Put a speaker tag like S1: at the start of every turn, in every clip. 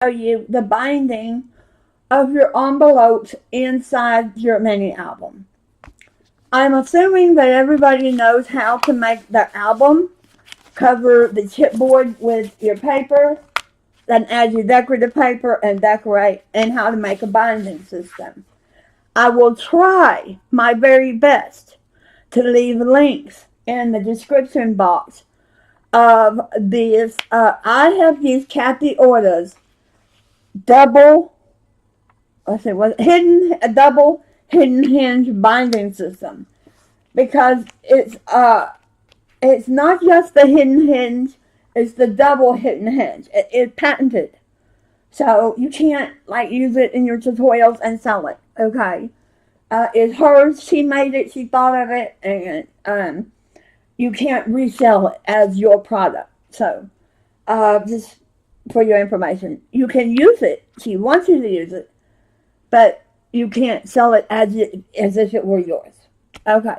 S1: show you the binding of your envelopes inside your mini album. I'm assuming that everybody knows how to make their album, cover the chipboard with your paper, then add your decorative paper and decorate, and how to make a binding system. I will try my very best to leave links in the description box of these. I have used Kathy Orta's double, let's see, what double hidden hinge binding system, because it's not just the hidden hinge, it's the double hidden hinge. It's patented. So you can't like use it in your tutorials and sell it. Okay. It's hers. She made it. She thought of it, and you can't resell it as your product. So, just for your information, you can use it. She wants you to use it, but you can't sell it as if it were yours. Okay.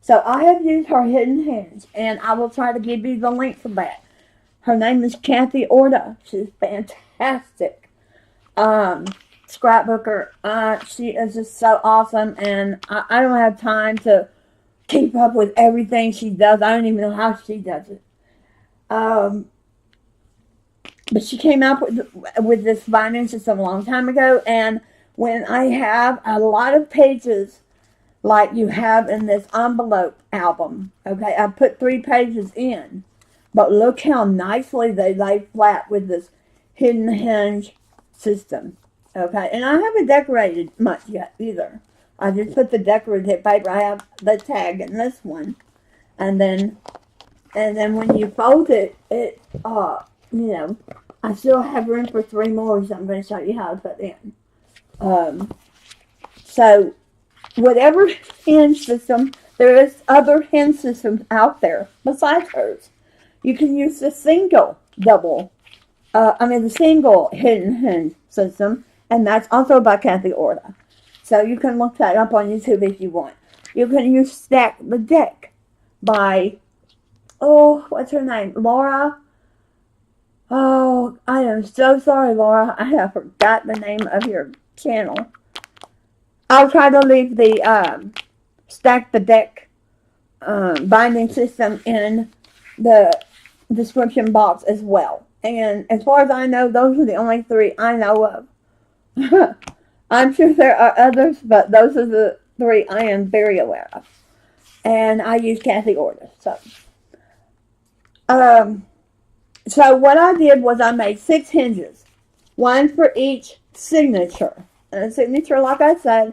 S1: So I have used her hidden hinge, and I will try to give you the link for that. Her name is Kathy Orta. She's fantastic. Scrapbooker. She is just so awesome, and I don't have time to keep up with everything she does. I don't even know how she does it. But she came up with this binding system a long time ago, and when I have a lot of pages like you have in this envelope album, okay, I put 3 pages in, but look how nicely they lay flat with this hidden hinge system. Okay, and I haven't decorated much yet either. I just put the decorative paper. I have the tag in this one, and then when you fold it, I still have room for 3 more, so I'm going to show you how to put in. So whatever hinge system, there is other hinge systems out there besides hers. You can use the single hidden hinge system, and that's also by Kathy Orta. So you can look that up on YouTube if you want. You can use Stack the Deck by, what's her name? Laura. Oh, I am so sorry, Laura. I have forgot the name of your channel. I'll try to leave the Stack the Deck binding system in the description box as well. And as far as I know, those are the only 3 I know of. I'm sure there are others, but those are the 3 I am very aware of. And I use Kathy Orta. So what I did was I made 6 hinges, 1 for each signature. And a signature, like I said,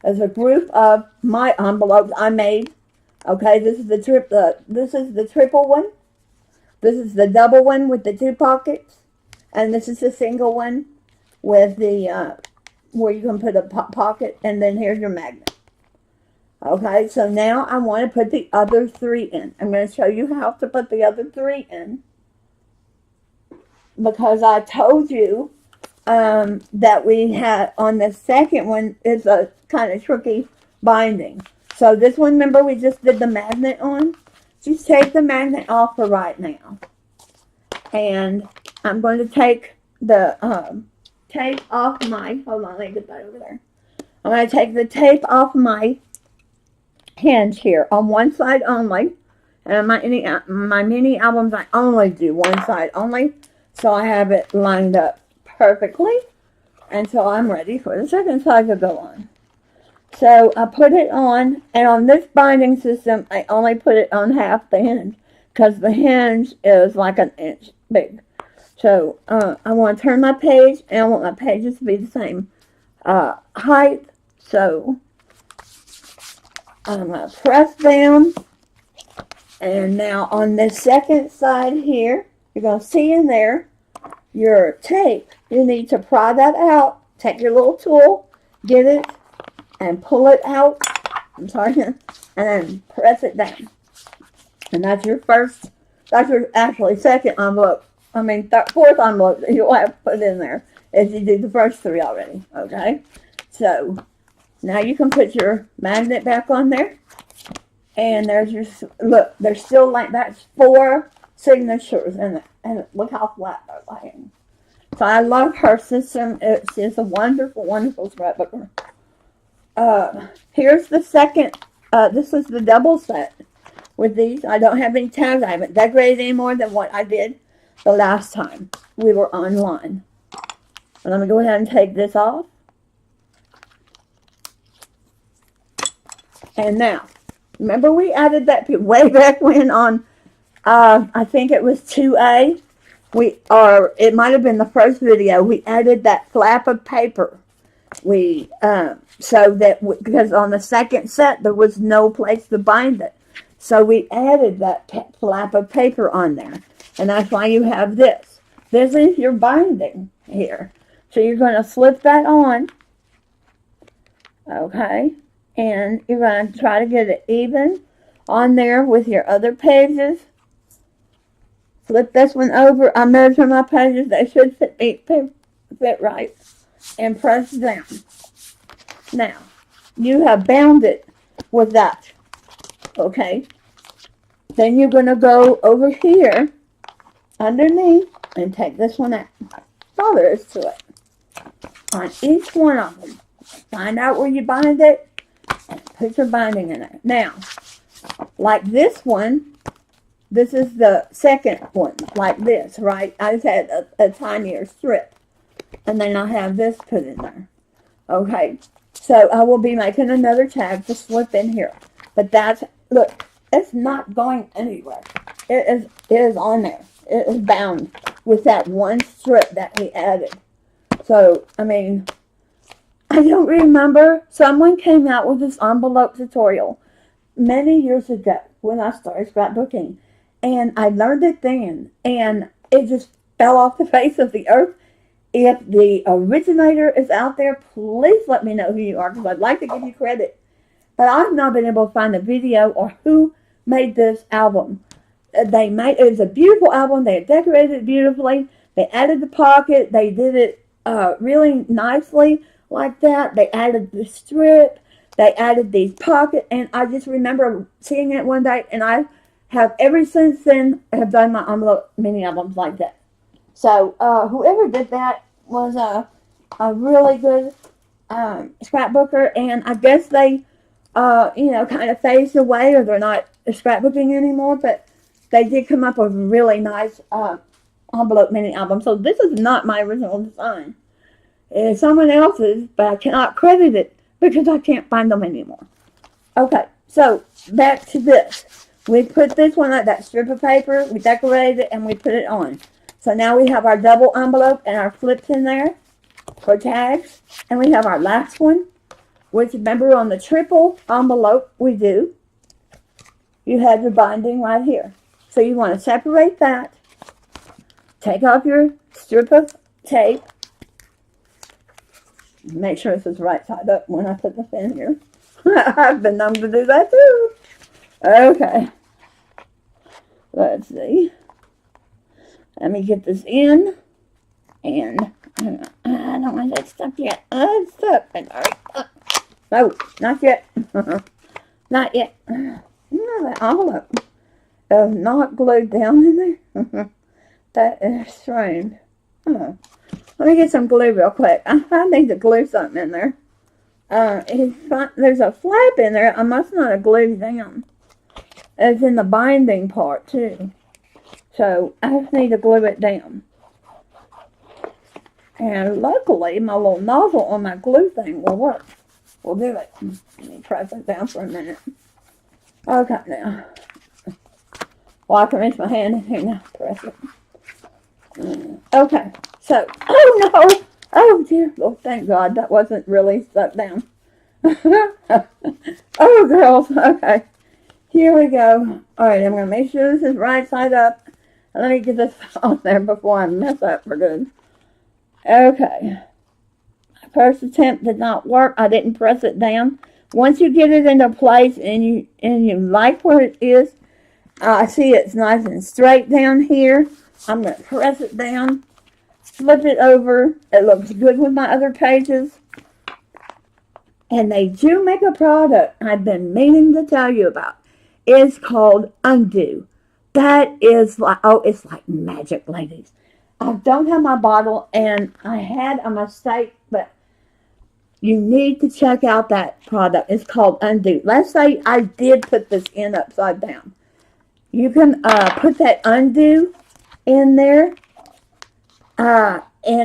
S1: is a group of my envelopes I made. Okay, this is the triple one. This is the double one with the 2 pockets, and this is the single one with the where you can put a pocket, and then here's your magnet. Okay, so now I want to put the other 3 in. I'm going to show you how to put the other 3 in, because I told you that we had on the second one is a kind of tricky binding. So this one, remember we just did the magnet on? Just take the magnet off for right now. And I'm going to take the tape off my, hold on, let me get that over there. I'm going to take the tape off my hinge here on one side only. And my mini albums, I only do one side only. So I have it lined up perfectly. And so I'm ready for the second side to go on. So I put it on, and on this binding system, I only put it on half the hinge, because the hinge is like an inch big. So I want to turn my page, and I want my pages to be the same height. So I'm going to press down, and now on this second side here, you're going to see in there your tape. You need to pry that out. Take your little tool, get it, and pull it out. I'm sorry, and then press it down. And that's your actually second envelope. I mean, 4th envelope that you'll have to put in there if you do the first 3 already. Okay? So, now you can put your magnet back on there. And there's your, look, there's still like, that's 4 signatures in it. And look how flat they're laying. So I love her system. She's a wonderful, wonderful scrapbooker. Here's the second. This is the double set with these. I don't have any tags. I haven't decorated any more than what I did the last time we were online. And I'm going to go ahead and take this off. And now, remember we added that way back when on, I think it was 2A. It might have been the first video. We added that flap of paper. Because on the second set there was no place to bind it, so we added that flap of paper on there, and that's why you have this. This is your binding here. So you're going to slip that on, okay, and you're going to try to get it even on there with your other pages. Flip this one over. I measure my pages; they should fit right, and press down. Now, you have bound it with that, okay? Then you're going to go over here, underneath, and take this one out. That's all there is to it. On each one of them, find out where you bind it, and put your binding in it. Now, like this one, this is the second one, like this, right? I just had a tinier strip, and then I have this put in there, okay? So I will be making another tag to slip in here. But look, it's not going anywhere. It is on there. It is bound with that one strip that we added. So, I mean, I don't remember. Someone came out with this envelope tutorial many years ago when I started scrapbooking. And I learned it then. And it just fell off the face of the earth. If the originator is out there, please let me know who you are, because I'd like to give you credit. But I've not been able to find a video or who made this album. It was a beautiful album. They decorated it beautifully. They added the pocket. They did it really nicely like that. They added the strip. They added these pockets. And I just remember seeing it one day. And I have, ever since then, have done my envelope mini albums like that. So, whoever did that was a really good scrapbooker, and I guess they, kind of phased away, or they're not scrapbooking anymore, but they did come up with a really nice envelope mini album. So this is not my original design. It's someone else's, but I cannot credit it because I can't find them anymore. Okay, so back to this. We put this one on that strip of paper, we decorated it, and we put it on. So now we have our double envelope and our flips in there for tags. And we have our last one, which, remember, on the triple envelope you have your binding right here. So you want to separate that. Take off your strip of tape. Make sure this is right side up when I put the pin here. I've been known to do that too. Okay. Let's see. Let me get this in, and I don't want that stuck yet. It's stuck. No, not yet. Not yet. No, that envelope is not glued down in there. That is strange. Let me get some glue real quick. I need to glue something in there. There's a flap in there. I must not have glued down. It's in the binding part, too. So, I just need to glue it down. And luckily, my little nozzle on my glue thing will work. We'll do it. Let me press it down for a minute. Okay, now. Well, I can reach my hand in here now. Press it. Okay, so, oh no! Oh dear, well, thank God that wasn't really stuck down. Oh, girls, okay. Here we go. Alright, I'm going to make sure this is right side up. Let me get this on there before I mess up for good. Okay. First attempt did not work. I didn't press it down. Once you get it into place and you like where it is, I see it's nice and straight down here. I'm going to press it down, flip it over. It looks good with my other pages. And they do make a product I've been meaning to tell you about. It's called Undo. That is like, oh, it's like magic, ladies. I don't have my bottle, and I had a mistake, but you need to check out that product. It's called Undo. Let's say I did put this in upside down. You can put that Undo in there, and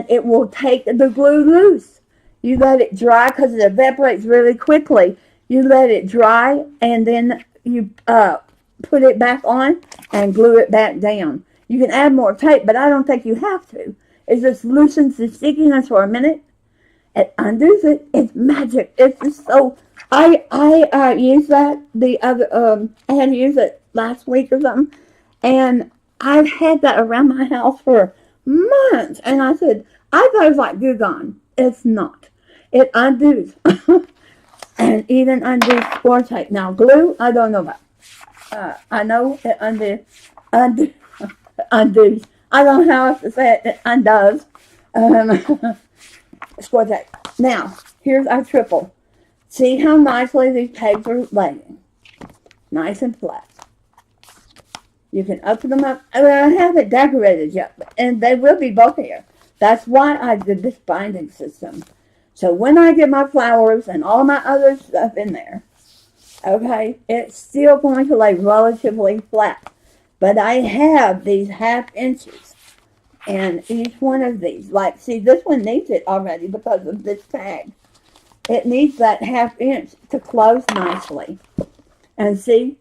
S1: it will take the glue loose. You let it dry because it evaporates really quickly. You let it dry, and then you put it back on and glue it back down. You can add more tape, but I don't think you have to. It just loosens the stickiness for a minute. It undoes it. It's magic. It's just so. I used that the other. I had to use it last week or something, and I've had that around my house for months. And I said, I thought it was like Goo Gone. It's not. It undoes, and even undoes score tape. Now glue, I don't know about. I know it undoes. I don't know how else to say it. It undoes. Score tape. Now, here's our triple. See how nicely these pegs are laying. Nice and flat. You can open them up. I haven't decorated yet, and they will be both here. That's why I did this binding system. So when I get my flowers and all my other stuff in there, okay, it's still going to lay relatively flat. But I have these 1/2 inches. And each one of these, like, see, this one needs it already because of this tag. It needs that 1/2 inch to close nicely. And see,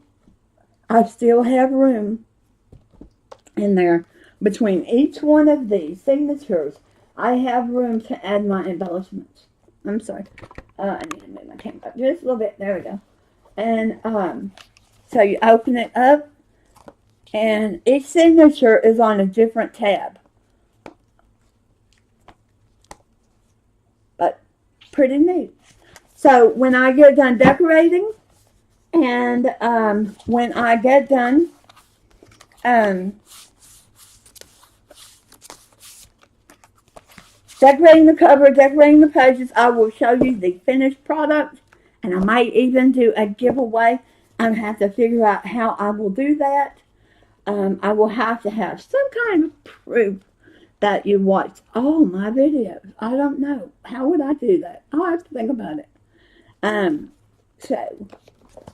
S1: I still have room in there between each one of these signatures. I have room to add my embellishments. I'm sorry. I need to move my camera up just a little bit. There we go. And so you open it up, and each signature is on a different tab. But pretty neat. So when I get done decorating, and when I get done decorating the cover, decorating the pages, I will show you the finished product, and I might even do a giveaway. I have to figure out how I will do that. I will have to have some kind of proof that you watched all my videos. I don't know. How would I do that? I'll have to think about it. So,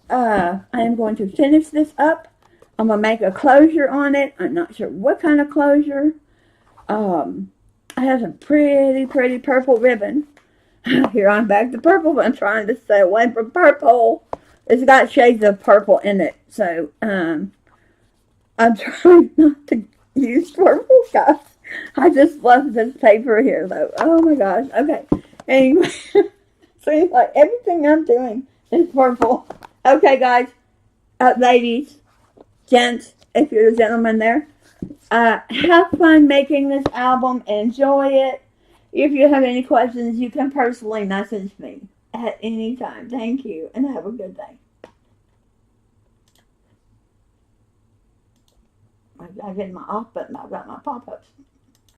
S1: I am going to finish this up. I'm going to make a closure on it. I'm not sure what kind of closure. I have some pretty purple ribbon. Here I'm back to purple, but I'm trying to stay away from purple. It's got shades of purple in it. So, I'm trying not to use purple, guys. I just love this paper here, though. Oh, my gosh. Okay. Anyway, seems like everything I'm doing is purple. Okay, guys. Ladies, gents, if you're a gentleman there, have fun making this album. Enjoy it. If you have any questions, you can personally message me at any time. Thank you, and have a good day. I get my off button. I've got my pop-ups.